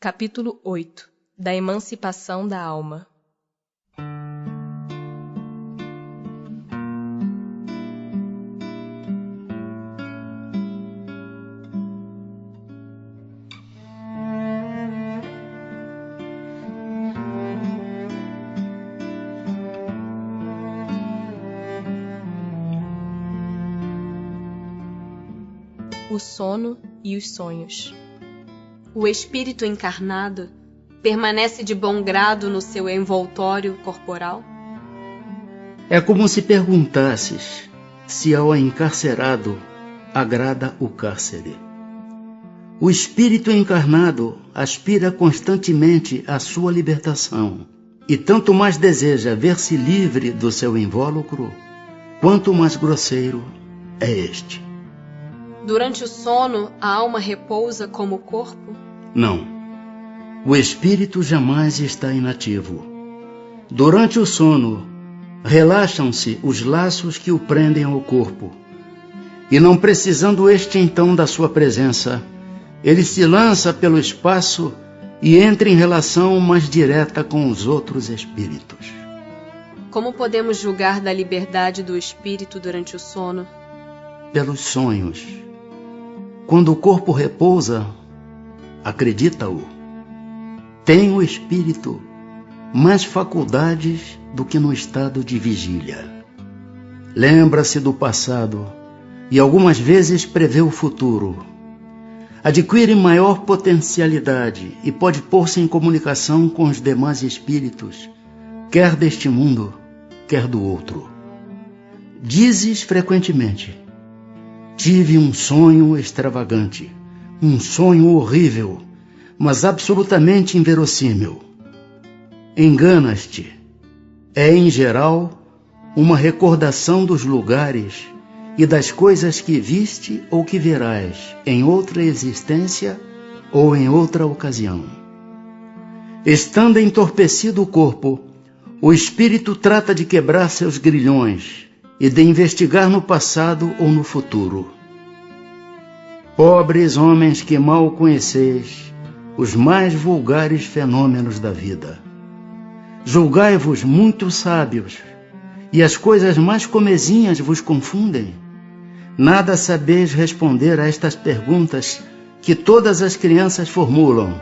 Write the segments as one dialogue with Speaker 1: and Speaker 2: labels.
Speaker 1: Capítulo 8 da emancipação da alma. O sono e os sonhos.
Speaker 2: O espírito encarnado permanece de bom grado no seu envoltório corporal?
Speaker 3: É como se perguntasses se ao encarcerado agrada o cárcere. O espírito encarnado aspira constantemente à sua libertação e tanto mais deseja ver-se livre do seu invólucro, quanto mais grosseiro é este.
Speaker 2: Durante o sono, a alma repousa como o corpo?
Speaker 3: Não. O espírito jamais está inativo. Durante o sono, relaxam-se os laços que o prendem ao corpo. E não precisando este então da sua presença, ele se lança pelo espaço e entra em relação mais direta com os outros espíritos.
Speaker 2: Como podemos julgar da liberdade do espírito durante o sono?
Speaker 3: Pelos sonhos. Quando o corpo repousa, acredita-o, tem o espírito mais faculdades do que no estado de vigília. Lembra-se do passado e algumas vezes prevê o futuro. Adquire maior potencialidade e pode pôr-se em comunicação com os demais espíritos, quer deste mundo, quer do outro. Dizes frequentemente: tive um sonho extravagante, um sonho horrível, mas absolutamente inverossímil. Enganas-te. É, em geral, uma recordação dos lugares e das coisas que viste ou que verás em outra existência ou em outra ocasião. Estando entorpecido o corpo, o espírito trata de quebrar seus grilhões e de investigar no passado ou no futuro. Pobres homens que mal conheceis os mais vulgares fenômenos da vida. Julgai-vos muito sábios, e as coisas mais comezinhas vos confundem. Nada sabeis responder a estas perguntas que todas as crianças formulam.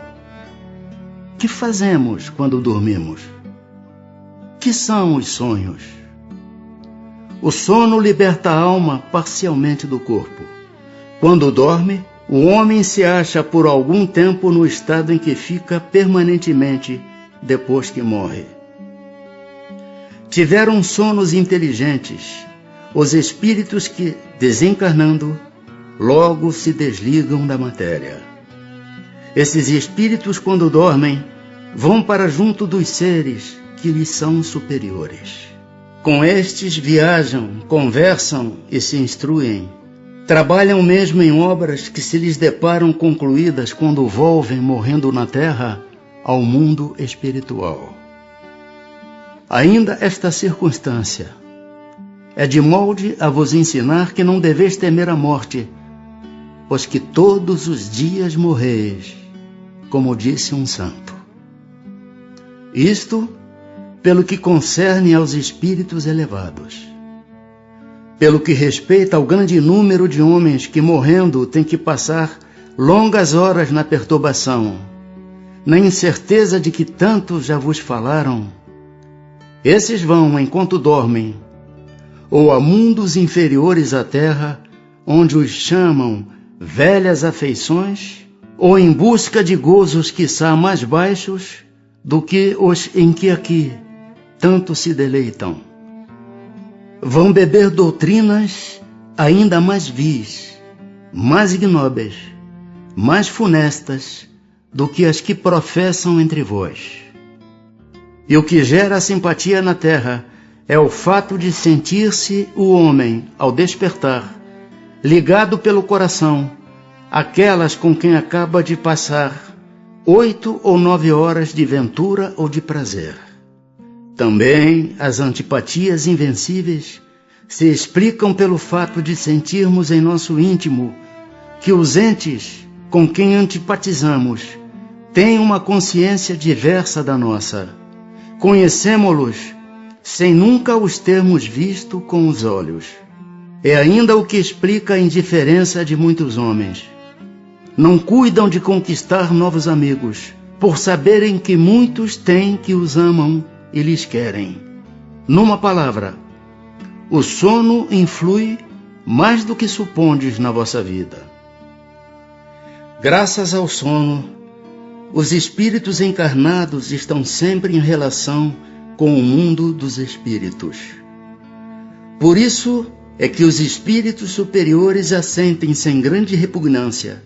Speaker 3: Que fazemos quando dormimos? Que são os sonhos? O sono liberta a alma parcialmente do corpo. Quando dorme, o homem se acha por algum tempo no estado em que fica permanentemente depois que morre. Tiveram sonos inteligentes os espíritos que, desencarnando, logo se desligam da matéria. Esses espíritos, quando dormem, vão para junto dos seres que lhes são superiores. Com estes viajam, conversam e se instruem. Trabalham mesmo em obras que se lhes deparam concluídas quando volvem, morrendo na terra, ao mundo espiritual. Ainda esta circunstância é de molde a vos ensinar que não deveis temer a morte, pois que todos os dias morreis, como disse um santo. Isto pelo que concerne aos espíritos elevados. Pelo que respeita ao grande número de homens que, morrendo, têm que passar longas horas na perturbação, na incerteza de que tantos já vos falaram, esses vão, enquanto dormem, ou a mundos inferiores à terra, onde os chamam velhas afeições, ou em busca de gozos quiçá mais baixos do que os em que aqui tanto se deleitam. Vão beber doutrinas ainda mais vis, mais ignóbeis, mais funestas do que as que professam entre vós. E o que gera simpatia na terra é o fato de sentir-se o homem, ao despertar, ligado pelo coração àquelas com quem acaba de passar 8 ou 9 horas de ventura ou de prazer. Também as antipatias invencíveis se explicam pelo fato de sentirmos em nosso íntimo que os entes com quem antipatizamos têm uma consciência diversa da nossa. Conhecemo-los sem nunca os termos visto com os olhos. É ainda o que explica a indiferença de muitos homens. Não cuidam de conquistar novos amigos, por saberem que muitos têm que os amam e lhes querem. Numa palavra, o sono influi mais do que supondes na vossa vida. Graças ao sono, os espíritos encarnados estão sempre em relação com o mundo dos espíritos. Por isso é que os espíritos superiores assentem sem grande repugnância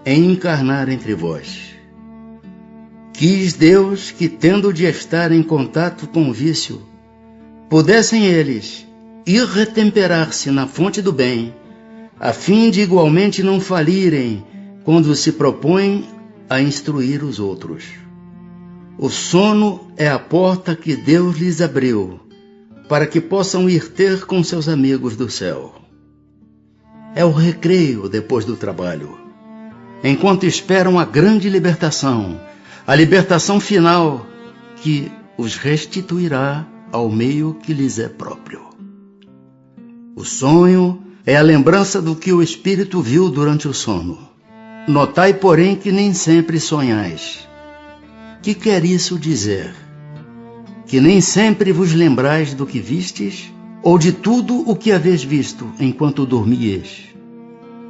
Speaker 3: em encarnar entre vós. Quis Deus que, tendo de estar em contato com o vício, pudessem eles ir retemperar-se na fonte do bem, a fim de igualmente não falirem quando se propõem a instruir os outros. O sono é a porta que Deus lhes abriu, para que possam ir ter com seus amigos do céu. É o recreio depois do trabalho, enquanto esperam a grande libertação, a libertação final que os restituirá ao meio que lhes é próprio. O sonho é a lembrança do que o espírito viu durante o sono. Notai, porém, que nem sempre sonhais. Que quer isso dizer? Que nem sempre vos lembrais do que vistes, ou de tudo o que haveis visto enquanto dormieis?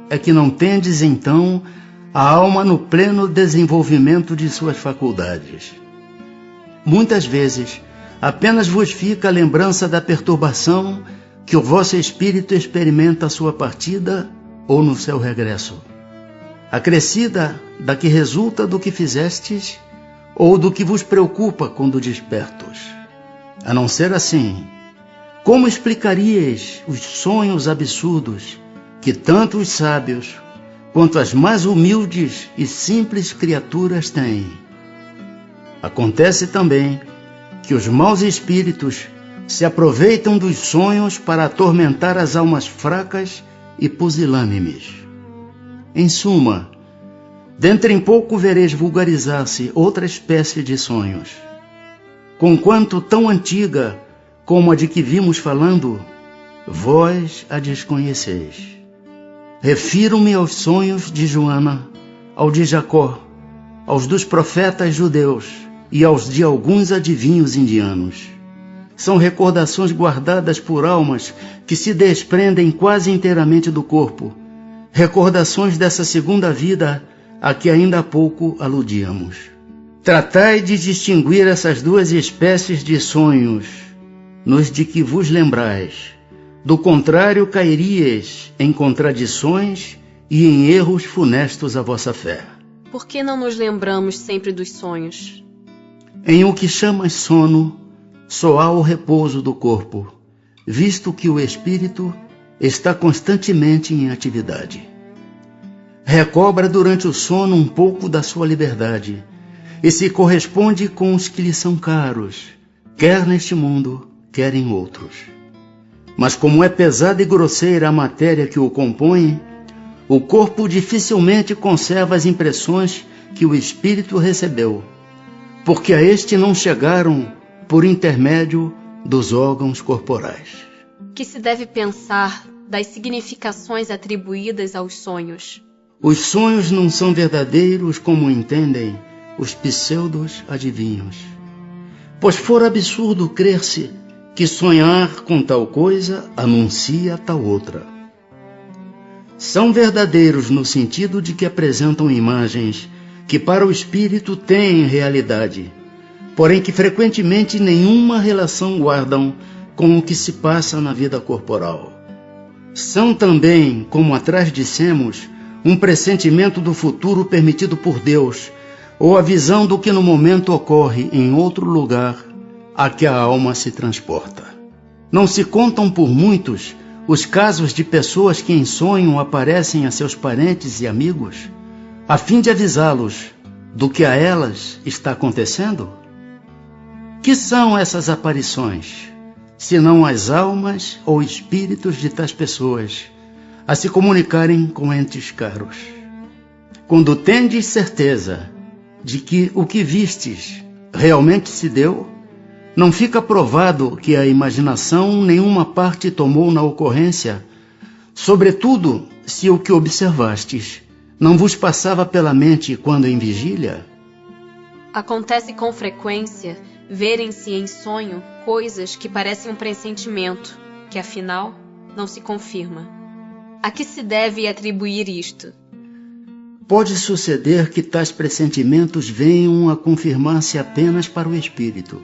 Speaker 3: É que não tendes, então, a alma no pleno desenvolvimento de suas faculdades. Muitas vezes, apenas vos fica a lembrança da perturbação que o vosso espírito experimenta à sua partida ou no seu regresso, acrescida da que resulta do que fizestes ou do que vos preocupa quando despertos. A não ser assim, como explicaríeis os sonhos absurdos que tanto os sábios quanto as mais humildes e simples criaturas têm? Acontece também que os maus espíritos se aproveitam dos sonhos para atormentar as almas fracas e pusilânimes. Em suma, dentro em pouco vereis vulgarizar-se outra espécie de sonhos. Conquanto tão antiga como a de que vimos falando, vós a desconheceis. Refiro-me aos sonhos de Joana, ao de Jacó, aos dos profetas judeus e aos de alguns adivinhos indianos. São recordações guardadas por almas que se desprendem quase inteiramente do corpo, recordações dessa segunda vida a que ainda há pouco aludíamos. Tratai de distinguir essas duas espécies de sonhos, nos de que vos lembrais. Do contrário, cairíeis em contradições e em erros funestos à vossa fé.
Speaker 2: Por que não nos lembramos sempre dos sonhos?
Speaker 3: Em o que chamas sono, só há o repouso do corpo, visto que o espírito está constantemente em atividade. Recobra durante o sono um pouco da sua liberdade e se corresponde com os que lhe são caros, quer neste mundo, quer em outros. Mas como é pesada e grosseira a matéria que o compõe, o corpo dificilmente conserva as impressões que o espírito recebeu, porque a este não chegaram por intermédio dos órgãos corporais.
Speaker 2: Que se deve pensar das significações atribuídas aos sonhos?
Speaker 3: Os sonhos não são verdadeiros como entendem os pseudos adivinhos. Pois for absurdo crer-se que sonhar com tal coisa anuncia tal outra. São verdadeiros no sentido de que apresentam imagens que para o espírito têm realidade, porém que frequentemente nenhuma relação guardam com o que se passa na vida corporal. São também, como atrás dissemos, um pressentimento do futuro permitido por Deus, ou a visão do que no momento ocorre em outro lugar a que a alma se transporta. Não se contam por muitos os casos de pessoas que em sonho aparecem a seus parentes e amigos, a fim de avisá-los do que a elas está acontecendo? Que são essas aparições, senão as almas ou espíritos de tais pessoas a se comunicarem com entes caros? Quando tendes certeza de que o que vistes realmente se deu, não fica provado que a imaginação nenhuma parte tomou na ocorrência, sobretudo se o que observastes não vos passava pela mente quando em vigília?
Speaker 2: Acontece com frequência verem-se em sonho coisas que parecem um pressentimento, que afinal não se confirma. A que se deve atribuir isto?
Speaker 3: Pode suceder que tais pressentimentos venham a confirmar-se apenas para o espírito.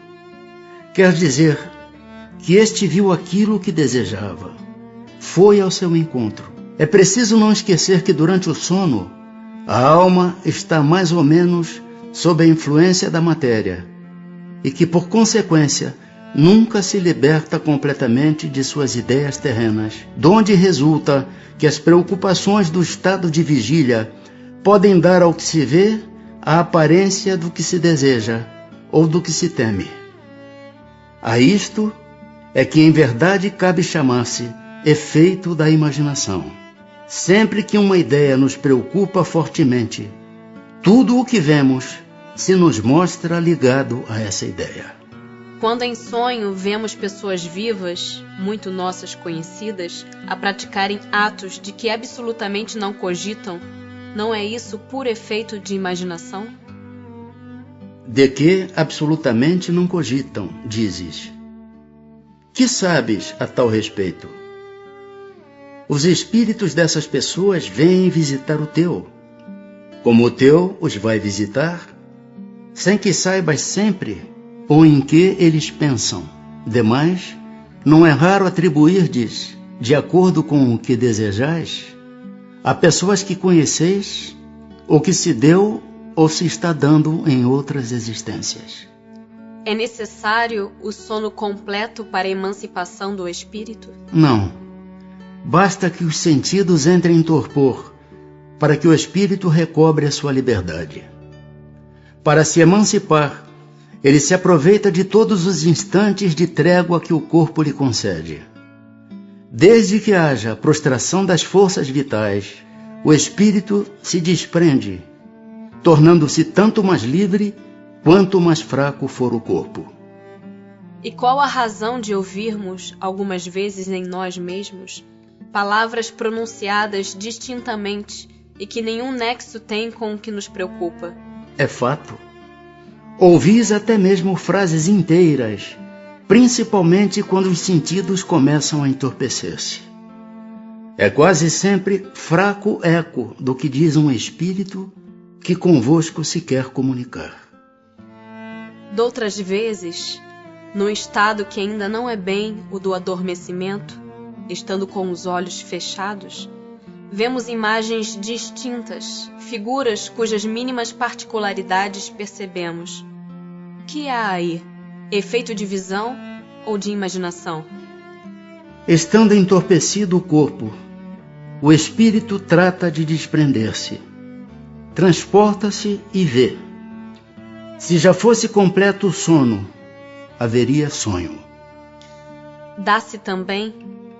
Speaker 3: Quer dizer que este viu aquilo que desejava, foi ao seu encontro. É preciso não esquecer que durante o sono, a alma está mais ou menos sob a influência da matéria e que, por consequência, nunca se liberta completamente de suas ideias terrenas, donde resulta que as preocupações do estado de vigília podem dar ao que se vê a aparência do que se deseja ou do que se teme. A isto é que em verdade cabe chamar-se efeito da imaginação. Sempre que uma ideia nos preocupa fortemente, tudo o que vemos se nos mostra ligado a essa ideia.
Speaker 2: Quando em sonho vemos pessoas vivas, muito nossas conhecidas, a praticarem atos de que absolutamente não cogitam, não é isso por efeito de imaginação?
Speaker 3: De que absolutamente não cogitam, dizes. Que sabes a tal respeito? Os espíritos dessas pessoas vêm visitar o teu. Como o teu os vai visitar, sem que saibas sempre ou em que eles pensam. Demais, não é raro atribuir-lhes, de acordo com o que desejais, a pessoas que conheceis ou que se deu ou se está dando em outras existências.
Speaker 2: É necessário o sono completo para a emancipação do espírito?
Speaker 3: Não. Basta que os sentidos entrem em torpor para que o espírito recobre a sua liberdade. Para se emancipar, ele se aproveita de todos os instantes de trégua que o corpo lhe concede. Desde que haja prostração das forças vitais, o espírito se desprende, tornando-se tanto mais livre quanto mais fraco for o corpo.
Speaker 2: E qual a razão de ouvirmos, algumas vezes em nós mesmos, palavras pronunciadas distintamente e que nenhum nexo têm com o que nos preocupa?
Speaker 3: É fato. Ouvis até mesmo frases inteiras, principalmente quando os sentidos começam a entorpecer-se. É quase sempre fraco eco do que diz um espírito que convosco se quer comunicar.
Speaker 2: Doutras vezes, num estado que ainda não é bem o do adormecimento, estando com os olhos fechados, vemos imagens distintas, figuras cujas mínimas particularidades percebemos. Que há aí? Efeito de visão ou de imaginação?
Speaker 3: Estando entorpecido o corpo, o espírito trata de desprender-se. Transporta-se e vê. Se já fosse completo o sono, haveria sonho.
Speaker 2: Dá-se também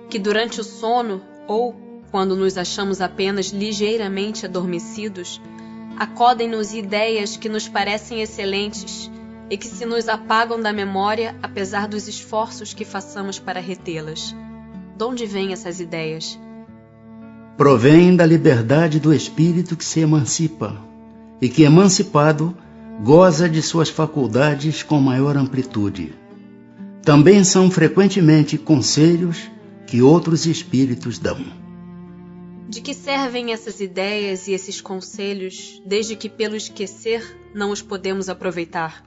Speaker 2: que durante o sono, ou quando nos achamos apenas ligeiramente adormecidos, acodem-nos ideias que nos parecem excelentes e que se nos apagam da memória apesar dos esforços que façamos para retê-las. De onde vêm essas ideias?
Speaker 3: Provém da liberdade do espírito que se emancipa e que, emancipado, goza de suas faculdades com maior amplitude. Também são frequentemente conselhos que outros espíritos dão.
Speaker 2: De que servem essas ideias e esses conselhos, desde que pelo esquecer não os podemos aproveitar?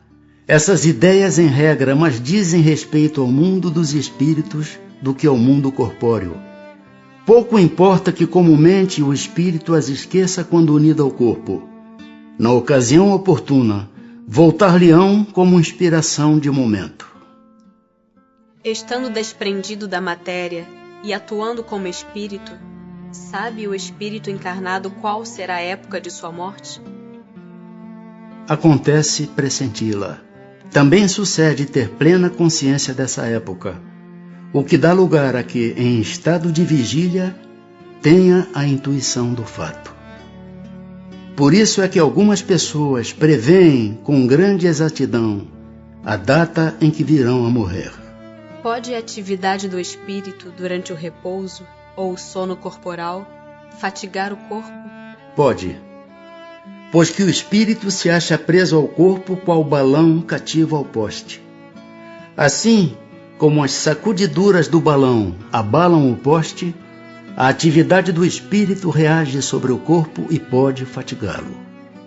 Speaker 3: Essas ideias, em regra, mais dizem respeito ao mundo dos espíritos do que ao mundo corpóreo. Pouco importa que comumente o espírito as esqueça quando unido ao corpo. Na ocasião oportuna, voltar-lhe-ão como inspiração de momento.
Speaker 2: Estando desprendido da matéria e atuando como espírito, sabe o espírito encarnado qual será a época de sua morte?
Speaker 3: Acontece pressenti-la. Também sucede ter plena consciência dessa época, o que dá lugar a que, em estado de vigília, tenha a intuição do fato. Por isso é que algumas pessoas preveem com grande exatidão a data em que virão a morrer.
Speaker 2: Pode a atividade do espírito durante o repouso ou o sono corporal fatigar o corpo?
Speaker 3: Pode, pois que o espírito se acha preso ao corpo qual balão cativo ao poste. Assim como as sacudiduras do balão abalam o poste, a atividade do espírito reage sobre o corpo e pode fatigá-lo.